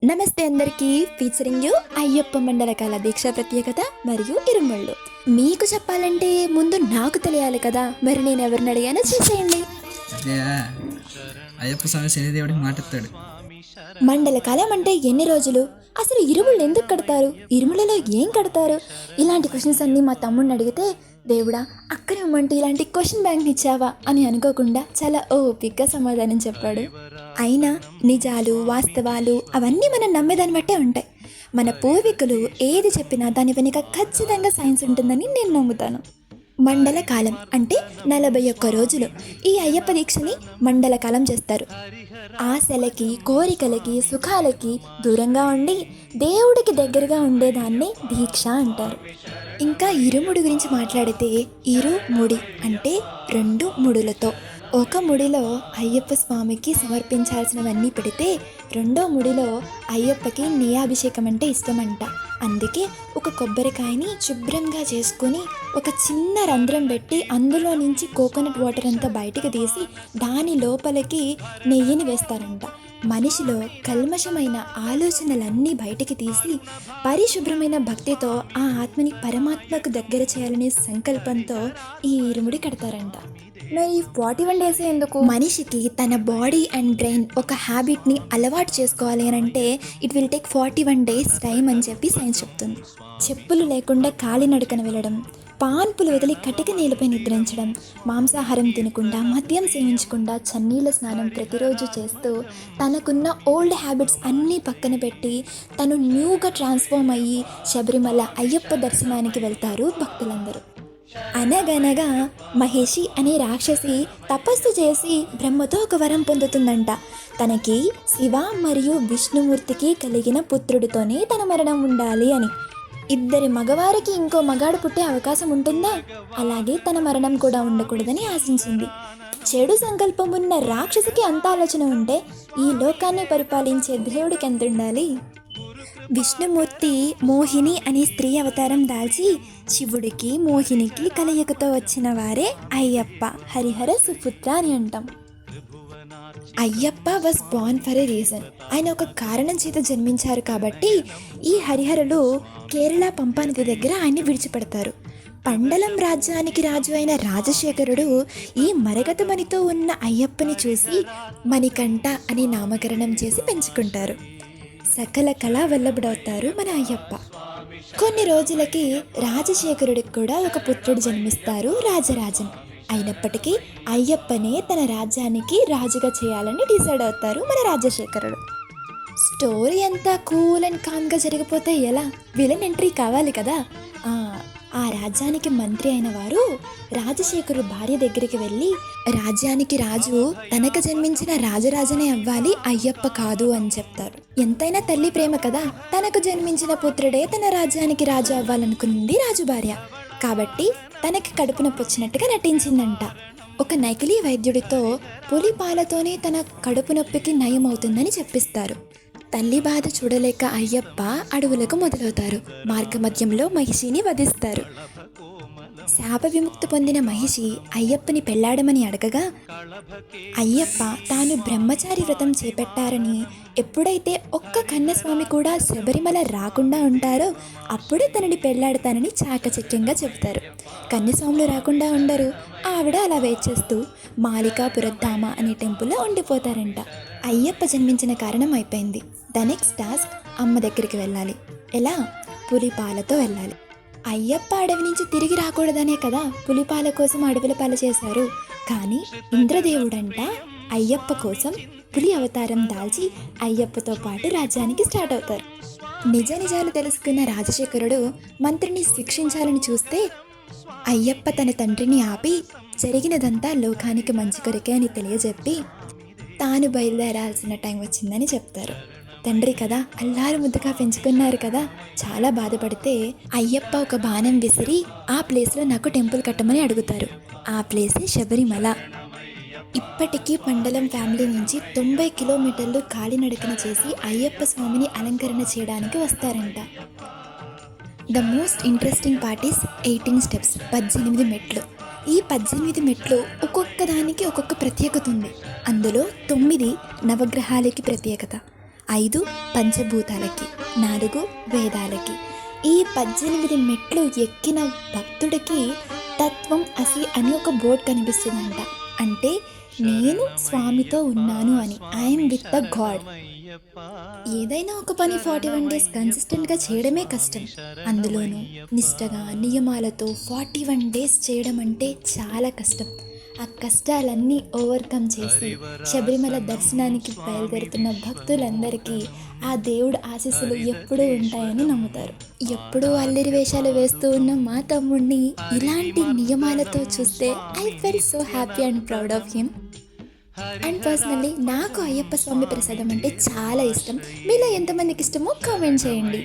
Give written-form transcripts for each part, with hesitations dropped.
నమస్తే అందరికీ. Featuring you Ayyappa మండలకాల దీక్ష ప్రత్యేకత మరియు ఇరుముళ్ళు. మీకు చెప్పాలంటే ముందు నాకు తెలియాలి కదా, మరి నేను ఎవరిని అడిగానో చూసేయండి. అదే అయ్యప్ప స్వామి శనిదేవుడికి మాట్లాడతాడు. మండలకాలం అంటే ఎన్ని రోజులు, అసలు ఇరుముళ్ళు ఎందుకు కడతారు, ఇరుములలో ఏం కడతారు, ఇలాంటి క్వశ్చన్స్ అన్నీ మా తమ్ముడిని అడిగితే, దేవుడా అక్కడే ఇమ్మంటే ఇలాంటి క్వశ్చన్ బ్యాంక్ని ఇచ్చావా అని అనుకోకుండా చాలా ఓపిగ్గా సమాధానం చెప్పాడు. అయినా నిజాలు వాస్తవాలు అవన్నీ మనం నమ్మేదాన్ని బట్టే ఉంటాయి. మన పూర్వీకులు ఏది చెప్పినా దాని వెనుక ఖచ్చితంగా సైన్స్ ఉంటుందని నేను నమ్ముతాను. మండల కాలం అంటే 41 రోజులు ఈ అయ్యప్ప దీక్షని మండల కాలం చేస్తారు. ఆశలకి, కోరికలకి, సుఖాలకి దూరంగా ఉండి దేవుడికి దగ్గరగా ఉండేదాన్ని దీక్ష అంటారు. ఇంకా ఇరుముడి గురించి మాట్లాడితే, ఇరుముడి అంటే 2 ముడులతో. ఒక ముడిలో అయ్యప్ప స్వామికి సమర్పించాల్సినవన్నీ పెడితే, రెండో ముడిలో అయ్యప్పకి నెయ్యాభిషేకం అంటే ఇష్టమంట. అందుకే ఒక కొబ్బరికాయని శుభ్రంగా చేసుకొని ఒక చిన్న రంధ్రం పెట్టి అందులో నుంచి కోకోనట్ వాటర్ అంతా బయటికి తీసి దాని లోపలికి నెయ్యిని వేస్తారంట. మనిషిలో కల్మషమైన ఆలోచనలన్నీ బయటికి తీసి పరిశుభ్రమైన భక్తితో ఆ ఆత్మని పరమాత్మకు దగ్గర చేయాలనే సంకల్పంతో ఈ ఇరుముడి కడతారంట. మరి 41 days ఎందుకు? మనిషికి తన బాడీ అండ్ బ్రెయిన్ ఒక హ్యాబిట్ని అలవాటు చేసుకోవాలి అని అంటే it will take 41 days time అని చెప్పి సైన్స్ చెప్తుంది. చెప్పులు లేకుండా కాలినడకన వెళ్ళడం, పాన్పులు వదిలి కటిక నీళ్ళపై నిద్రించడం, మాంసాహారం తినకుండా, మద్యం సేవించకుండా, చన్నీళ్ళ స్నానం ప్రతిరోజు చేస్తూ తనకున్న ఓల్డ్ హ్యాబిట్స్ అన్నీ పక్కన పెట్టి తను న్యూగా ట్రాన్స్ఫార్మ్ అయ్యి శబరిమల అయ్యప్ప దర్శనానికి వెళ్తారు భక్తులందరూ. అనగనగా మహేషి అనే రాక్షసి తపస్సు చేసి బ్రహ్మతో ఒక వరం పొందుతుందంట. తనకి శివ మరియు విష్ణుమూర్తికి కలిగిన పుత్రుడితోనే తన మరణం ఉండాలి అని. 2 మగవారికి ఇంకో మగాడు పుట్టే అవకాశం ఉంటుందా? అలాగే తన మరణం కూడా ఉండకూడదని ఆశించింది. చెడు సంకల్పం ఉన్న రాక్షసికి అంత ఆలోచన ఉంటే ఈ లోకాన్ని పరిపాలించే దేవుడికి ఎంత ఉండాలి? విష్ణుమూర్తి మోహిని అనే స్త్రీ అవతారం దాల్చి శివుడికి మోహినికి కలయికతో వచ్చిన వారే అయ్యప్ప, హరిహర సుపుత్ర అని అంటాం. Ayyappa was Born for a reason. ఆయన ఒక కారణం చేత జన్మించారు కాబట్టి ఈ హరిహరులు కేరళ పంపానది దగ్గర ఆయన్ని విడిచిపెడతారు. పండలం రాజ్యానికి రాజు అయిన రాజశేఖరుడు ఈ మరగతమణితో ఉన్న అయ్యప్పని చూసి మణికంఠ అని నామకరణం చేసి పెంచుకుంటారు. సకల కళా వల్లభుడవుతారు మన అయ్యప్ప. కొన్ని రోజులకి రాజశేఖరుడికి కూడా ఒక పుత్రుడు జన్మిస్తారు, రాజరాజన్. అయినప్పటికీ అయ్యప్పనే తన రాజ్యానికి రాజుగా చేయాలని డిసైడ్ అవుతారు మన రాజశేఖరుడు. స్టోరీ అంతా కూల్ అండ్ కామ్గా జరిగిపోతే ఎలా? విలన్ ఎంట్రీ కావాలి కదా. ఆ రాజ్యానికి మంత్రి అయిన వారు రాజశేఖరు భార్య దగ్గరికి వెళ్ళి, రాజ్యానికి రాజు తనకు జన్మించిన రాజరాజనే అవ్వాలి, అయ్యప్ప కాదు అని చెప్తారు. ఎంతైనా తల్లి ప్రేమ కదా. తనకు జన్మించిన పుత్రుడే తన రాజ్యానికి రాజు అవ్వాలనుకుంది రాజు భార్య. కాబట్టి తనకి కడుపు నొప్పి వచ్చినట్టుగా నటించిందంట. ఒక నకిలీ వైద్యుడితో పులి పాలతోనే తన కడుపు నొప్పికి నయం అవుతుందని చెప్పిస్తారు. తల్లి బాధ చూడలేక అయ్యప్ప అడవులకు మొదలవుతారు. మార్గమధ్యంలో మహిషిని వధిస్తారు. శాప విముక్తి పొందిన మహిషి అయ్యప్పని పెళ్లాడమని అడగగా అయ్యప్ప తాను బ్రహ్మచారి వ్రతం చేపట్టారని, ఎప్పుడైతే ఒక్క కన్యస్వామి కూడా శబరిమల రాకుండా ఉంటారో అప్పుడే తనని పెళ్లాడతానని చాకచక్యంగా చెప్తారు. కన్యస్వాములు రాకుండా ఉండరు. ఆవిడ అలా వెయిట్ చేస్తూ మాలికాపురధామ అనే టెంపుల్లో ఉండిపోతారంట. అయ్యప్ప జన్మించిన కారణం అయిపోయింది. ద నెక్స్ట్ టాస్క్ అమ్మ దగ్గరికి వెళ్ళాలి. ఎలా? పులిపాలతో వెళ్ళాలి. అయ్యప్ప అడవి నుంచి తిరిగి రాకూడదనే కదా పులిపాల కోసం అడవుల పాల చేశారు. కానీ ఇంద్రదేవుడంట అయ్యప్ప కోసం పులి అవతారం దాల్చి అయ్యప్పతో పాటు రాజ్యానికి స్టార్ట్ అవుతారు. నిజ నిజాలు తెలుసుకున్న రాజశేఖరుడు మంత్రిని శిక్షించాలని చూస్తే అయ్యప్ప తన తండ్రిని ఆపి జరిగినదంతా లోకానికి మంచి కొరకే అని తెలియజెప్పి తాను బయలుదేరాల్సిన టైం వచ్చిందని చెప్తారు. తండ్రి కదా, అల్లారు ముద్దుగా పెంచుకున్నారు కదా, చాలా బాధపడితే అయ్యప్ప ఒక బాణం విసిరి ఆ ప్లేస్లో నాకు టెంపుల్ కట్టమని అడుగుతారు. ఆ ప్లేసే శబరిమల. ఇప్పటికీ పండలం ఫ్యామిలీ నుంచి 90 కిలోమీటర్లు కాలినడకన చేసి అయ్యప్ప స్వామిని అలంకరణ చేయడానికి వస్తారంట. The most interesting part is 18 steps, 18 మెట్లు. ఈ 18 మెట్లు ఒక్కొక్క దానికి ఒక్కొక్క ప్రత్యేకత ఉంది. అందులో 9 నవగ్రహాలకి ప్రత్యేకత. 5 పంచభూతాలకి, 4 వేదాలకి. ఈ 18 మెట్లు ఎక్కిన భక్తుడికి తత్వం అసి అని ఒక బోర్డు కనిపిస్తుందంట. అంటే నేను స్వామితో ఉన్నాను అని, ఐఎమ్ విత్ ద గాడ్. ఏదైనా ఒక పని 41 డేస్ కన్సిస్టెంట్గా చేయడమే కష్టం. అందులోనూ నిష్టగా నియమాలతో 41 డేస్ చేయడం అంటే చాలా కష్టం. ఆ కష్టాలన్నీ ఓవర్కమ్ చేసి శబరిమల దర్శనానికి బయలుదేరుతున్న భక్తులందరికీ ఆ దేవుడు ఆశీస్సులు ఎప్పుడూ ఉంటాయని నమ్ముతారు. ఎప్పుడూ అల్లరి వేషాలు వేస్తూ ఉన్న మా తమ్ముడిని ఇలాంటి నియమాలతో చూస్తే I fell so happy and proud of him. And personally నాకు అయ్యప్ప స్వామి ప్రసాదం అంటే చాలా ఇష్టం. మీలో ఎంతమందికి ఇష్టమో కామెంట్ చేయండి.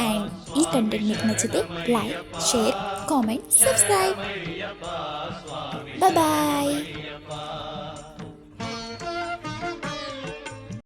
అండ్ ఈ కంటెంట్ మీకు నచ్చితే like, share, comment, subscribe. Bye.